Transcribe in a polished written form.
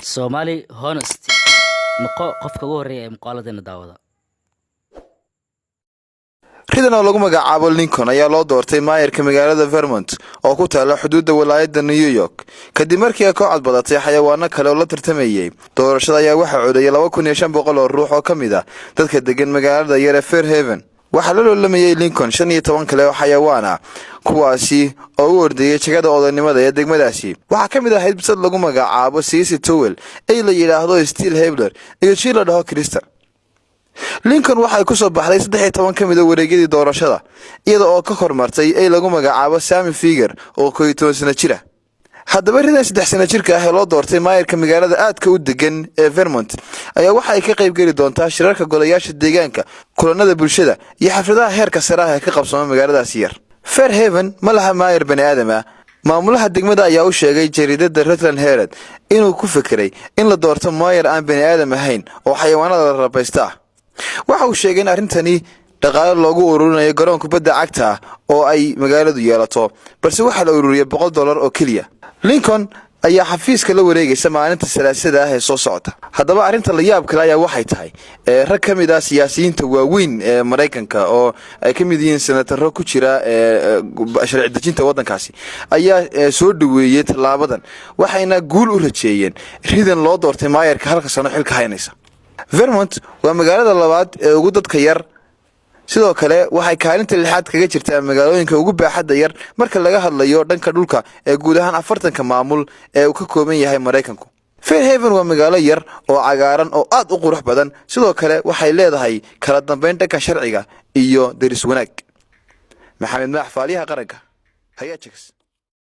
Somali honesty noqo qofka ugu horeeya ee muqaaladana daawada. Ridan oo lagu magacaabo Lincoln ayaa loo doortay maayarka magaalada Vermont oo ku taala xuduudda wilaayadda New York kadib markii ay kooxad badatay xayawaano kale oo la tartamayay. Doorashada ayaa waxa codeeyay 2500 oo ruux oo kamid ah dadka degan magaalada yar ee Fairhaven. Waxa la loolamay Lincoln 15 kale oo xayawaan ah kuwaasi oo u ordayay jagada odaynimada ee degmadaasi. Waxa kamid ah haybsad lagu magacaabo Cici Towel ee la yiraahdo Steel Hebler iyo shil la dhaho Crystal. Lincoln waxay ku soo baxday 13 kamid ah wareegyadii doorashada iyada oo ka hormartay ay lagu magacaabo Sammy Figure oo 12 sano jira. Haddaba ridan 3 sano jirka ah ee loo doortay maayarka magaalada aadka u degan ee Vermont ayaa waxa ay ka qayb gali doontaa shirarka golayaasha deegaanka, kulanada bulshada iyo xafladaha heerka sare ah ee ka qabsama magaaladaas yar. Fairhaven ma laha maayar bani aadam ah. Maamulaha degmada ayaa u sheegay jariidada Rutland Herald inuu ku fikiray in la doorto maayar aan bani aadam ahayn oo xayawaanada la rabaysta. Waxa uu sheegay in arrintani dhaqaale loogu ururinayo garoon kubadda cagta oo ay magaaladu yeelato balse waxa la ururiyay $100 oo kaliya. Lincoln ayaa xafiiska la wareegaysa maalinta Salaasada ah ee soo socota. Haddaba arrinta la yaab kale ayaa waxay tahay rag kamid ah siyaasiyiinta waaweyn ee Mareykanka oo ay kamid yihiin senataro ku jira sharci dejinta wadankaasi ayaa soo dhaweeyay talaabadan waxayna guul u rajeeyeen ridan loo doortay maayarka halka sano xilka haynaysa. Vermont waa magaalada labaad ee ugu dadka yar sidoo kale waxay kaalinta lixaad kaga jirtaa magaalooyinka ugu baaxadda yar marka laga hadlayo dhanka dhulka ee guud ahaan 40 maamul ee uu ka kooban yahay Mareykanku. Fairhaven waa magaalo yar oo cagaaran oo aad u qurux badan sidoo kale waxay leedahay kala dambeyn dhanka sharciga iyo deris wanaag. Maxamed Maax Faaliyaha qaranka Hay'ad Chicks.